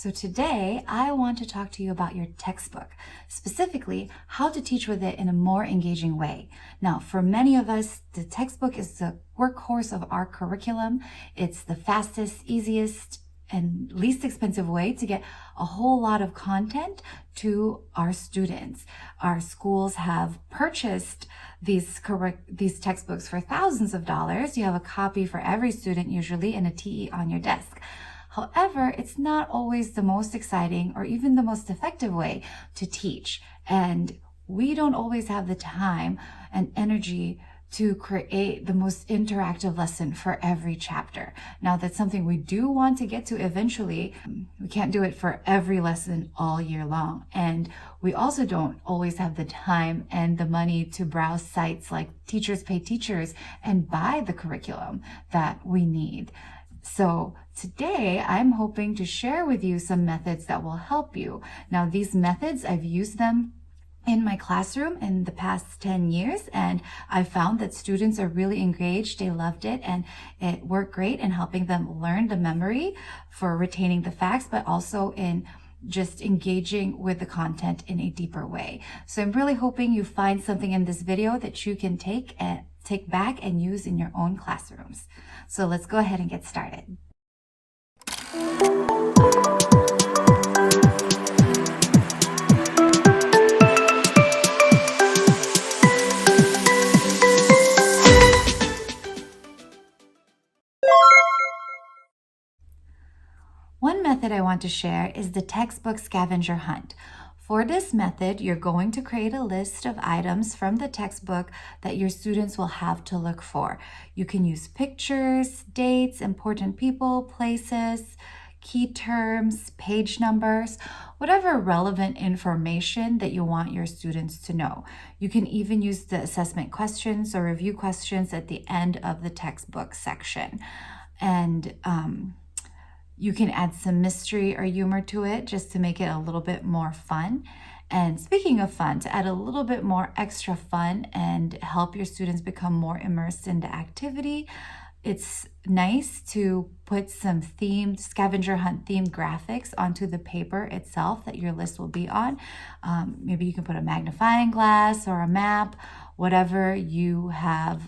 So today I want to talk to you about your textbook, specifically how to teach with it in a more engaging way. Now, for many of us, the textbook is the workhorse of our curriculum. It's the fastest, easiest, and least expensive way to get a whole lot of content to our students. Our schools have purchased these textbooks for thousands of dollars. You have a copy for every student usually and a TE on your desk. However, it's not always the most exciting or even the most effective way to teach. And we don't always have the time and energy to create the most interactive lesson for every chapter. Now, that's something we do want to get to eventually. We can't do it for every lesson all year long. And we also don't always have the time and the money to browse sites like Teachers Pay Teachers and buy the curriculum that we need. So today I'm hoping to share with you some methods that will help you. Now, these methods, I've used them in my classroom in the past 10 years, and I found that students are really engaged. They loved it, and it worked great in helping them learn the memory for retaining the facts, but also in just engaging with the content in a deeper way. So I'm really hoping you find something in this video that you can take back and use in your own classrooms. So let's go ahead and get started. One method I want to share is the textbook scavenger hunt. For this method, you're going to create a list of items from the textbook that your students will have to look for. You can use pictures, dates, important people, places, key terms, page numbers, whatever relevant information that you want your students to know. You can even use the assessment questions or review questions at the end of the textbook section. And you can add some mystery or humor to it just to make it a little bit more fun. And speaking of fun, to add a little bit more extra fun and help your students become more immersed in the activity, it's nice to put some scavenger hunt themed graphics onto the paper itself that your list will be on. Maybe you can put a magnifying glass or a map, whatever you have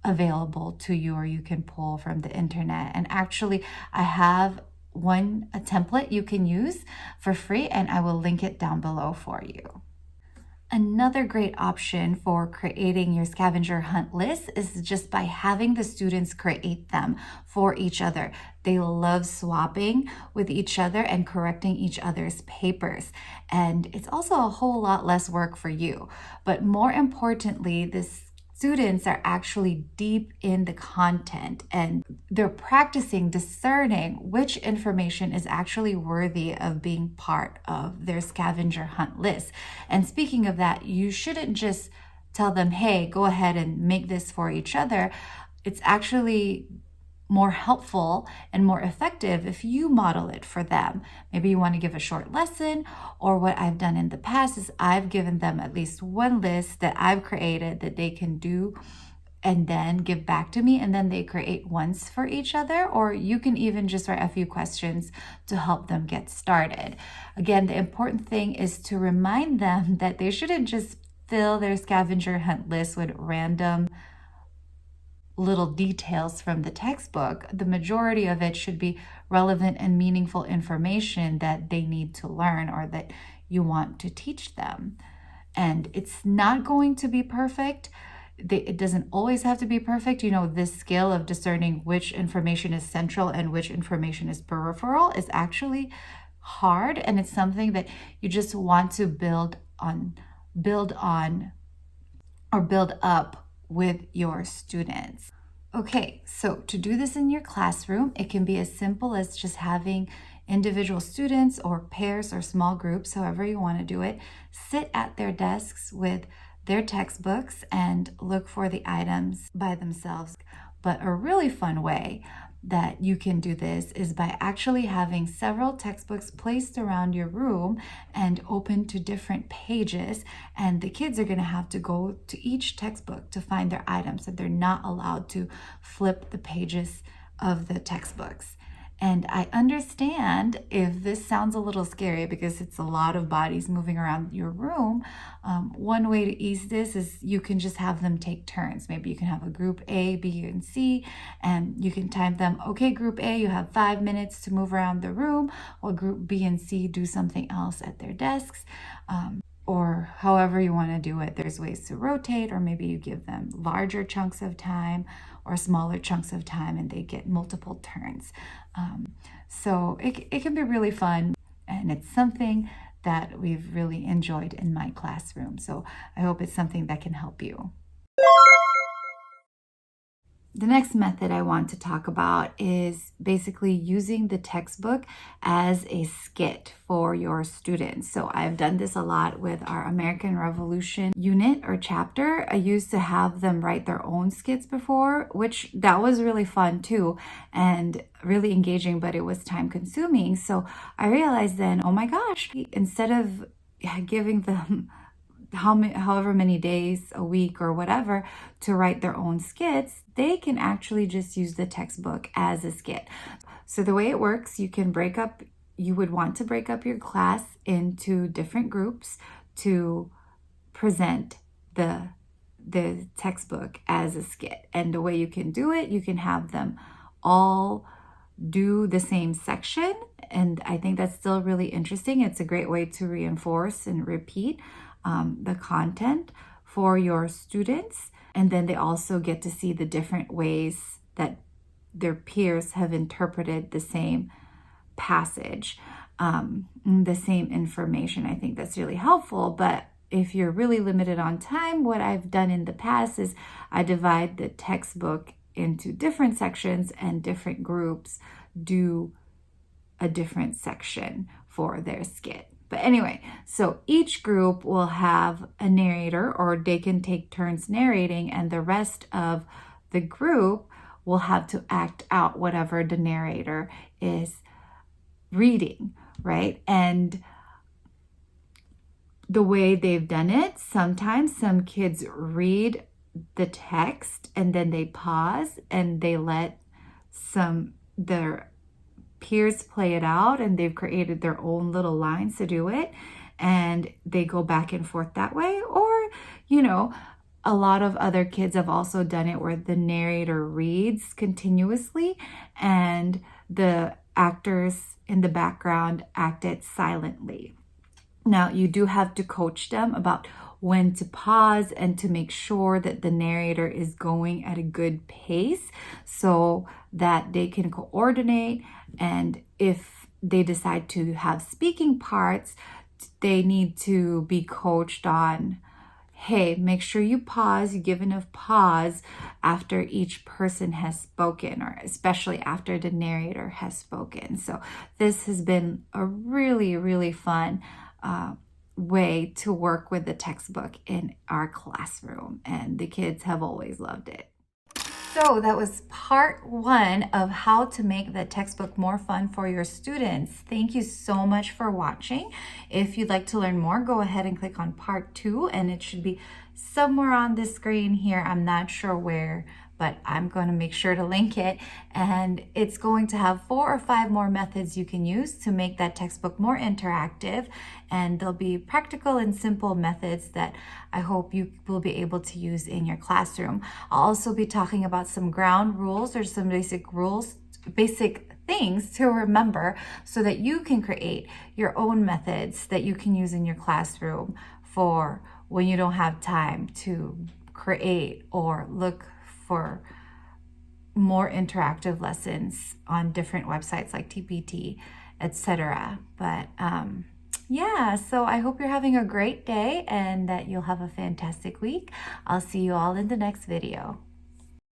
available to you or you can pull from the internet. And actually, I have a template you can use for free, and I will link it down below for you. Another great option for creating your scavenger hunt list is just by having the students create them for each other. They love swapping with each other and correcting each other's papers. And it's also a whole lot less work for you. But more importantly, this students are actually deep in the content and they're practicing discerning which information is actually worthy of being part of their scavenger hunt list. And speaking of that, you shouldn't just tell them, hey, go ahead and make this for each other. It's actually more helpful and more effective if you model it for them. Maybe you want to give a short lesson, or what I've done in the past is I've given them at least one list that I've created that they can do and then give back to me, and then they create ones for each other, or you can even just write a few questions to help them get started. Again, the important thing is to remind them that they shouldn't just fill their scavenger hunt list with random little details from the textbook. The majority of it should be relevant and meaningful information that they need to learn or that you want to teach them. And it's not going to be perfect. It doesn't always have to be perfect. You know, this skill of discerning which information is central and which information is peripheral is actually hard, and it's something that you just want to build up with your students. Okay, so to do this in your classroom, it can be as simple as just having individual students or pairs or small groups, however you want to do it, sit at their desks with their textbooks and look for the items by themselves. But a really fun way that you can do this is by actually having several textbooks placed around your room and open to different pages, and the kids are going to have to go to each textbook to find their items, so they're not allowed to flip the pages of the textbooks. And I understand if this sounds a little scary because it's a lot of bodies moving around your room. One way to ease this is you can just have them take turns. Maybe you can have a group A, B, and C, and you can time them. Okay, group A, you have 5 minutes to move around the room, while group B and C do something else at their desks. Or however you want to do it. There's ways to rotate, or maybe you give them larger chunks of time or smaller chunks of time and they get multiple turns. So it can be really fun, and it's something that we've really enjoyed in my classroom. So I hope it's something that can help you. The next method I want to talk about is basically using the textbook as a skit for your students. So I've done this a lot with our American Revolution unit or chapter. I used to have them write their own skits before, which that was really fun too and really engaging, but it was time consuming. So I realized then, oh my gosh, instead of giving them however many days a week or whatever to write their own skits, they can actually just use the textbook as a skit. So the way it works, you would want to break up your class into different groups to present the textbook as a skit. And the way you can do it, you can have them all do the same section. And I think that's still really interesting. It's a great way to reinforce and repeat the content for your students. And then they also get to see the different ways that their peers have interpreted the same passage, the same information. I think that's really helpful. But if you're really limited on time, what I've done in the past is I divide the textbook into different sections, and different groups do a different section for their skit. But anyway, so each group will have a narrator, or they can take turns narrating, and the rest of the group will have to act out whatever the narrator is reading, right? And the way they've done it, sometimes some kids read the text and then they pause and they let their peers play it out, and they've created their own little lines to do it, and they go back and forth that way. Or, a lot of other kids have also done it where the narrator reads continuously and the actors in the background act it silently. Now, you do have to coach them about when to pause and to make sure that the narrator is going at a good pace so that they can coordinate. And if they decide to have speaking parts, they need to be coached on, hey, make sure you pause, you give enough pause after each person has spoken, or especially after the narrator has spoken. So this has been a really, really fun way to work with the textbook in our classroom, and the kids have always loved it. So that was part 1 of how to make the textbook more fun for your students. Thank you so much for watching. If you'd like to learn more, go ahead and click on part 2, and it should be somewhere on the screen here. I'm not sure where, but I'm going to make sure to link it. And it's going to have 4 or 5 more methods you can use to make that textbook more interactive. And there'll be practical and simple methods that I hope you will be able to use in your classroom. I'll also be talking about some ground rules, or some basic things to remember so that you can create your own methods that you can use in your classroom for when you don't have time to create or look for more interactive lessons on different websites like TPT, etc. But yeah, so I hope you're having a great day and that you'll have a fantastic week. I'll see you all in the next video.